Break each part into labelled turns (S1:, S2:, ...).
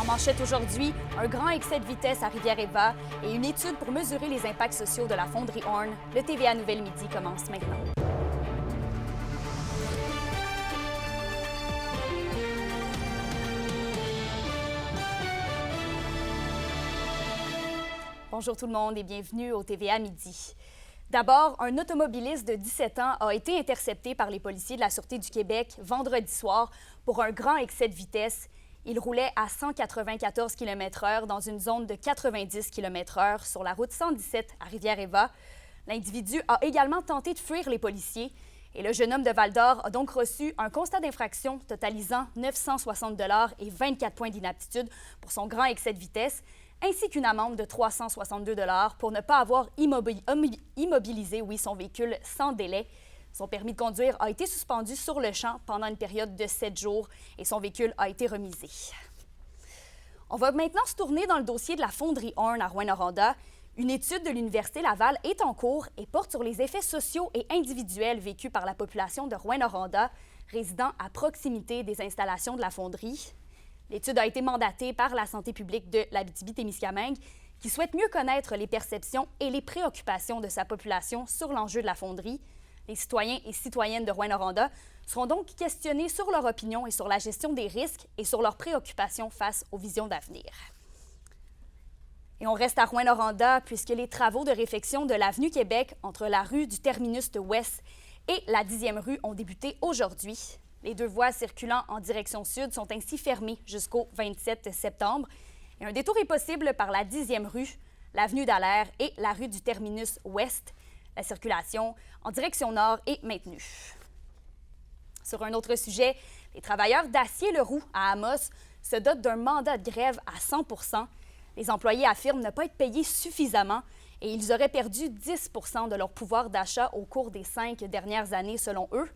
S1: En manchette aujourd'hui, un grand excès de vitesse à Rivière-Éva et une étude pour mesurer les impacts sociaux de la fonderie Horn. Le TVA Nouvelle Midi commence maintenant. Bonjour tout le monde et bienvenue au TVA Midi. D'abord, un automobiliste de 17 ans a été intercepté par les policiers de la Sûreté du Québec vendredi soir pour un grand excès de vitesse. Il roulait à 194 km/h dans une zone de 90 km/h sur la route 117 à Rivière-Éva. L'individu a également tenté de fuir les policiers et le jeune homme de Val-d'Or a donc reçu un constat d'infraction totalisant 960 $ et 24 points d'inaptitude pour son grand excès de vitesse, ainsi qu'une amende de 362 $ pour ne pas avoir immobilisé son véhicule sans délai. Son permis de conduire a été suspendu sur le champ pendant une période de 7 jours et son véhicule a été remisé. On va maintenant se tourner dans le dossier de la fonderie Horn à Rouyn-Noranda. Une étude de l'Université Laval est en cours et porte sur les effets sociaux et individuels vécus par la population de Rouyn-Noranda, résidant à proximité des installations de la fonderie. L'étude a été mandatée par la santé publique de l'Abitibi-Témiscamingue, qui souhaite mieux connaître les perceptions et les préoccupations de sa population sur l'enjeu de la fonderie. Les citoyens et citoyennes de Rouyn-Noranda seront donc questionnés sur leur opinion et sur la gestion des risques et sur leurs préoccupations face aux visions d'avenir. Et on reste à Rouyn-Noranda puisque les travaux de réfection de l'avenue Québec entre la rue du Terminus de Ouest et la 10e rue ont débuté aujourd'hui. Les deux voies circulant en direction sud sont ainsi fermées jusqu'au 27 septembre. Et un détour est possible par la 10e rue, l'avenue Dallaire et la rue du Terminus Ouest. La circulation en direction nord est maintenue. Sur un autre sujet, les travailleurs d'Acier-Leroux à Amos se dotent d'un mandat de grève à 100 %. Les employés affirment ne pas être payés suffisamment et ils auraient perdu 10 % de leur pouvoir d'achat au cours des 5 dernières années, selon eux.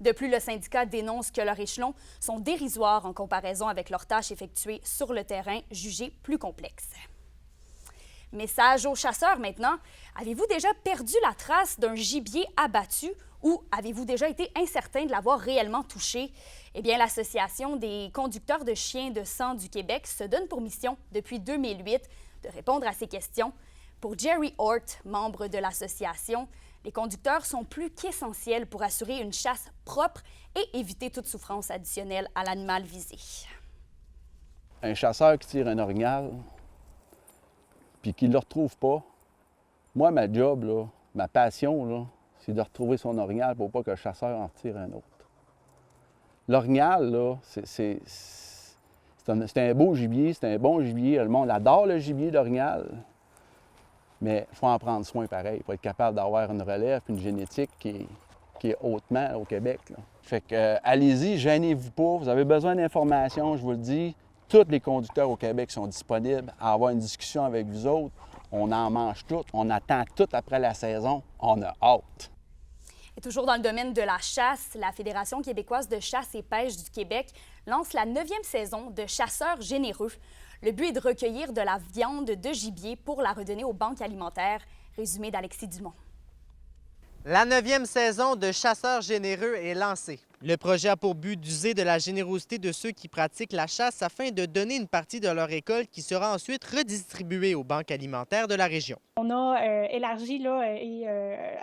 S1: De plus, le syndicat dénonce que leurs échelons sont dérisoires en comparaison avec leurs tâches effectuées sur le terrain, jugées plus complexes. Message aux chasseurs maintenant. Avez-vous déjà perdu la trace d'un gibier abattu ou avez-vous déjà été incertain de l'avoir réellement touché? Eh bien, l'Association des conducteurs de chiens de sang du Québec se donne pour mission, depuis 2008, de répondre à ces questions. Pour Jerry Hort, membre de l'association, les conducteurs sont plus qu'essentiels pour assurer une chasse propre et éviter toute souffrance additionnelle à l'animal visé.
S2: Un chasseur qui tire un orignal puis qui ne le retrouve pas, moi, ma job, là, ma passion, là, c'est de retrouver son orignal pour pas que le chasseur en retire un autre. L'orignal, là, c'est un beau gibier, c'est un bon gibier. Le monde adore le gibier d'orignal, mais il faut en prendre soin pareil pour être capable d'avoir une relève et une génétique qui est hautement au Québec, là. Fait que, allez-y, gênez-vous pas, vous avez besoin d'informations, je vous le dis. Tous les conducteurs au Québec sont disponibles à avoir une discussion avec vous autres. On en mange tout, on attend tout après la saison, on a hâte.
S1: Et toujours dans le domaine de la chasse, la Fédération québécoise de chasse et pêche du Québec lance la 9e saison de Chasseurs généreux. Le but est de recueillir de la viande de gibier pour la redonner aux banques alimentaires. Résumé d'Alexis Dumont.
S3: La 9e saison de Chasseurs généreux est lancée. Le projet a pour but d'user de la générosité de ceux qui pratiquent la chasse afin de donner une partie de leur récolte qui sera ensuite redistribuée aux banques alimentaires de la région.
S4: On a élargi et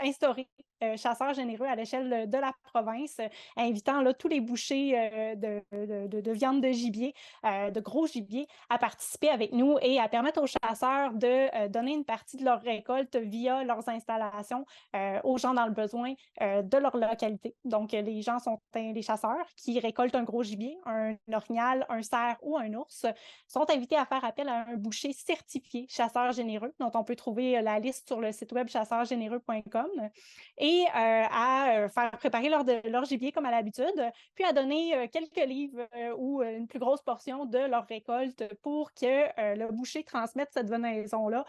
S4: instauré chasseurs généreux à l'échelle de la province, invitant tous les bouchers de viande de gibier, de gros gibier, à participer avec nous et à permettre aux chasseurs de donner une partie de leur récolte via leurs installations aux gens dans le besoin de leur localité. Donc, les gens sont les chasseurs qui récoltent un gros gibier, un orignal, un cerf ou un ours, sont invités à faire appel à un boucher certifié chasseur généreux, dont on peut trouver la liste sur le site web chasseurgénéreux.com, et à faire préparer leur gibier comme à l'habitude, puis à donner quelques livres ou une plus grosse portion de leur récolte pour que le boucher transmette cette venaison-là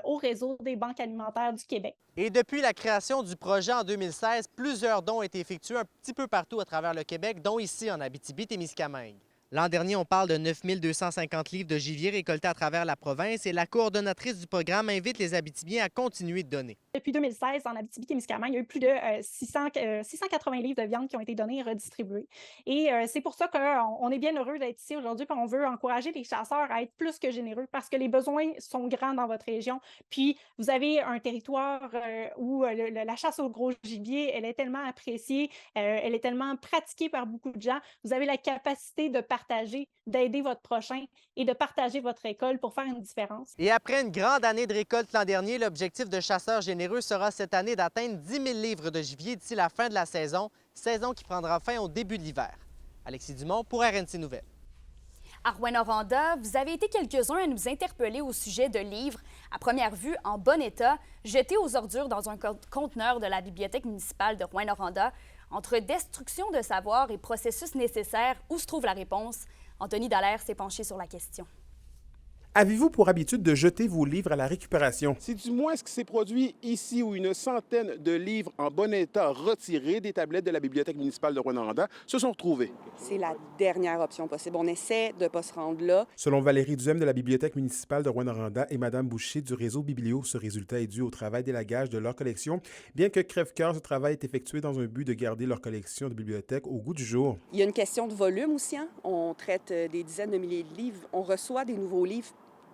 S4: au réseau des banques alimentaires du Québec.
S3: Et depuis la création du projet en 2016, plusieurs dons ont été effectués un petit peu partout à travers le Québec, dont ici en Abitibi-Témiscamingue. L'an dernier, on parle de 9 250 livres de gibier récoltés à travers la province et la coordonnatrice du programme invite les Abitibiens à continuer de donner.
S4: Depuis 2016, en Abitibi-Témiscamingue, il y a eu plus de 680 livres de viande qui ont été donnés et redistribués. Et c'est pour ça qu'on est bien heureux d'être ici aujourd'hui, puis on veut encourager les chasseurs à être plus que généreux parce que les besoins sont grands dans votre région. Puis vous avez un territoire où la chasse au gros gibier, elle est tellement appréciée, elle est tellement pratiquée par beaucoup de gens. Vous avez la capacité de partager, d'aider votre prochain et de partager votre récolte pour faire une différence.
S3: Et après une grande année de récolte l'an dernier, l'objectif de Chasseurs généreux sera cette année d'atteindre 10 000 livres de gibier d'ici la fin de la saison qui prendra fin au début de l'hiver. Alexis Dumont pour RNC Nouvelles.
S1: À Rouyn-Noranda, vous avez été quelques-uns à nous interpeller au sujet de livres, à première vue en bon état, jetés aux ordures dans un conteneur de la Bibliothèque municipale de Rouyn-Noranda. Entre destruction de savoir et processus nécessaires, où se trouve la réponse? Anthony Dallaire s'est penché sur la question.
S5: Avez-vous pour habitude de jeter vos livres à la récupération?
S6: C'est du moins ce qui s'est produit ici où une centaine de livres en bon état retirés des tablettes de la Bibliothèque municipale de Rouyn-Noranda se sont retrouvés.
S7: C'est la dernière option possible. On essaie de ne pas se rendre là.
S5: Selon Valérie Duhem de la Bibliothèque municipale de Rouyn-Noranda et Mme Boucher du réseau Biblio, ce résultat est dû au travail d'élagage de leur collection, bien que crève-cœur, ce travail est effectué dans un but de garder leur collection de bibliothèque au goût du jour.
S7: Il y a une question de volume aussi. On traite des dizaines de milliers de livres. On reçoit des nouveaux livres,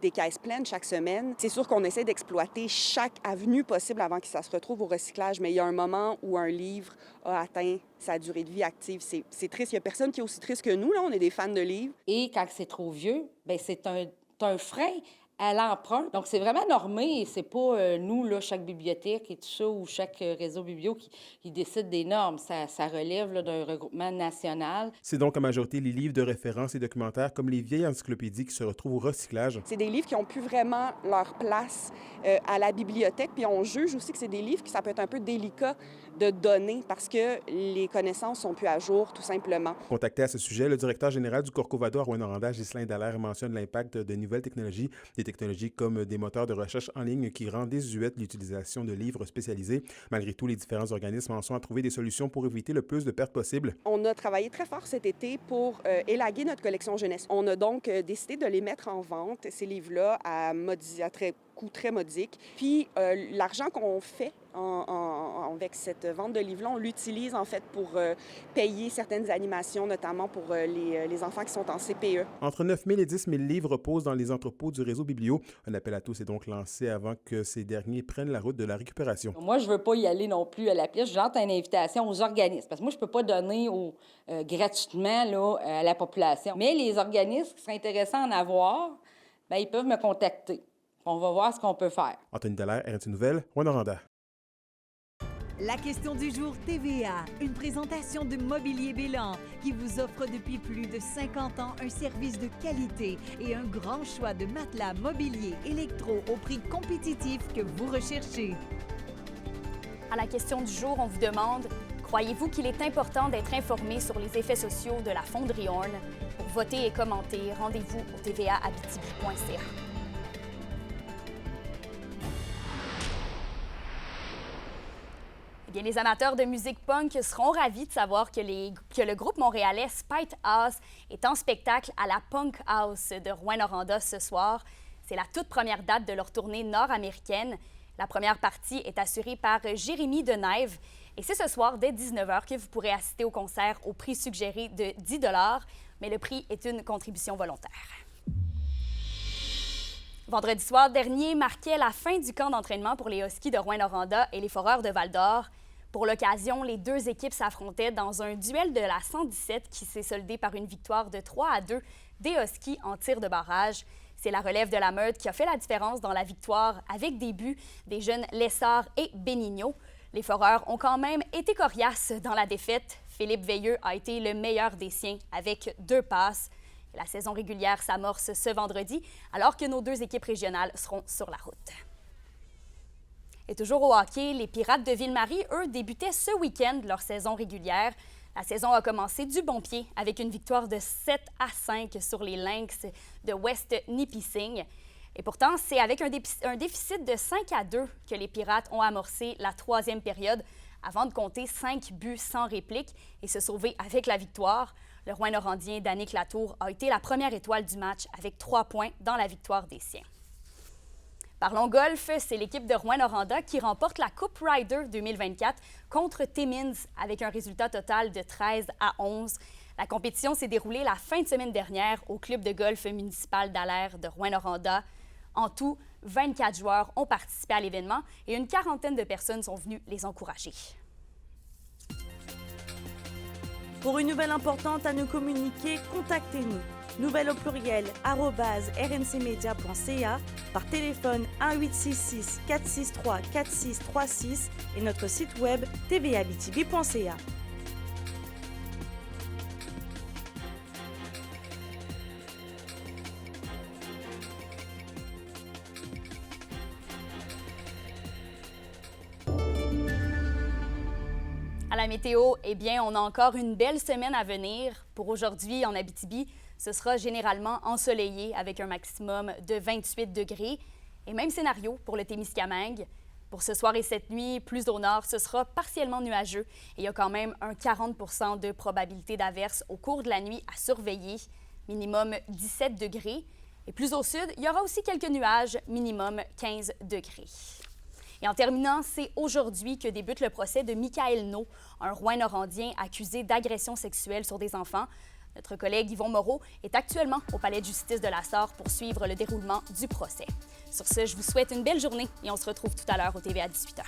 S7: des caisses pleines chaque semaine. C'est sûr qu'on essaie d'exploiter chaque avenue possible avant que ça se retrouve au recyclage, mais il y a un moment où un livre a atteint sa durée de vie active. C'est triste. Il n'y a personne qui est aussi triste que nous. Là. On est des fans de livres.
S8: Et quand c'est trop vieux, bien, c'est un frein à l'emprunt. Donc, c'est vraiment normé et c'est pas nous, là, chaque bibliothèque et tout ça, ou chaque réseau biblio qui décide des normes. Ça relève là, d'un regroupement national.
S5: C'est donc en majorité les livres de référence et documentaires comme les vieilles encyclopédies qui se retrouvent au recyclage.
S7: C'est des livres qui n'ont plus vraiment leur place à la bibliothèque. Puis on juge aussi que c'est des livres que ça peut être un peu délicat de donner parce que les connaissances sont plus à jour, tout simplement.
S5: Contacté à ce sujet, le directeur général du Corcovado à Rouyn-Noranda, Ghislain Dallaire, mentionne l'impact de nouvelles technologies, des technologies comme des moteurs de recherche en ligne qui rendent désuète l'utilisation de livres spécialisés. Malgré tout, les différents organismes en sont à trouver des solutions pour éviter le plus de pertes possibles.
S7: On a travaillé très fort cet été pour élaguer notre collection jeunesse. On a donc décidé de les mettre en vente, ces livres-là, à coût très modique. Puis l'argent qu'on fait avec cette vente de livres-là, on l'utilise en fait pour payer certaines animations, notamment pour les enfants qui sont en CPE.
S5: Entre 9 000 et 10 000 livres reposent dans les entrepôts du réseau Biblio. Un appel à tous est donc lancé avant que ces derniers prennent la route de la récupération.
S8: Moi, je ne veux pas y aller non plus à la pièce. Je lance une invitation aux organismes. Parce que moi, je ne peux pas donner gratuitement là, à la population. Mais les organismes qui seraient intéressants à en avoir, bien, ils peuvent me contacter. On va voir ce qu'on peut faire.
S5: Anthony Dallaire, RNC Nouvelles, Rouyn-Noranda.
S9: La question du jour TVA, une présentation de Mobilier Bélan qui vous offre depuis plus de 50 ans un service de qualité et un grand choix de matelas, mobilier, électro au prix compétitif que vous recherchez.
S1: À la question du jour, on vous demande « Croyez-vous qu'il est important d'être informé sur les effets sociaux de la fonderie Horn? » Pour voter et commenter, rendez-vous au tvaabitibi.ca. Bien, les amateurs de musique punk seront ravis de savoir que le groupe montréalais Spite House est en spectacle à la Punk House de Rouyn-Noranda ce soir. C'est la toute première date de leur tournée nord-américaine. La première partie est assurée par Jérémy Denève. Et c'est ce soir, dès 19h, que vous pourrez assister au concert au prix suggéré de 10 $, mais le prix est une contribution volontaire. Vendredi soir dernier marquait la fin du camp d'entraînement pour les Huskies de Rouyn-Noranda et les Foreurs de Val-d'Or. Pour l'occasion, les deux équipes s'affrontaient dans un duel de la 117 qui s'est soldé par une victoire de 3-2 des Huskies en tir de barrage. C'est la relève de la Meurthe qui a fait la différence dans la victoire avec des buts des jeunes Lessard et Benigno. Les Foreurs ont quand même été coriaces dans la défaite. Philippe Veilleux a été le meilleur des siens avec 2 passes. La saison régulière s'amorce ce vendredi, alors que nos deux équipes régionales seront sur la route. Et toujours au hockey, les Pirates de Ville-Marie, eux, débutaient ce week-end leur saison régulière. La saison a commencé du bon pied avec une victoire de 7-5 sur les Lynx de West Nipissing. Et pourtant, c'est avec un déficit de 5-2 que les Pirates ont amorcé la 3e période avant de compter 5 buts sans réplique et se sauver avec la victoire. Le Rouyn-Norandien d'Annick Latour a été la première étoile du match avec 3 points dans la victoire des siens. Parlons golf, c'est l'équipe de Rouyn-Noranda qui remporte la Coupe Ryder 2024 contre Timmins avec un résultat total de 13-11. La compétition s'est déroulée la fin de semaine dernière au club de golf municipal d'Alaire de Rouyn-Noranda. En tout, 24 joueurs ont participé à l'événement et une quarantaine de personnes sont venues les encourager.
S10: Pour une nouvelle importante à nous communiquer, contactez-nous. Nouvelle au pluriel @rncmedia.ca, par téléphone 1-866 463 4636 et notre site web tvabtv.ca.
S1: À la météo, eh bien, on a encore une belle semaine à venir. Pour aujourd'hui, en Abitibi, ce sera généralement ensoleillé avec un maximum de 28 degrés. Et même scénario pour le Témiscamingue. Pour ce soir et cette nuit, plus au nord, ce sera partiellement nuageux. Et il y a quand même un 40 % de probabilité d'averse au cours de la nuit à surveiller. Minimum 17 degrés. Et plus au sud, il y aura aussi quelques nuages, minimum 15 degrés. Et en terminant, c'est aujourd'hui que débute le procès de Michael No, un Rouyn-Norandien accusé d'agression sexuelle sur des enfants. Notre collègue Yvon Moreau est actuellement au palais de justice de la Sarre pour suivre le déroulement du procès. Sur ce, je vous souhaite une belle journée et on se retrouve tout à l'heure au TVA 18h.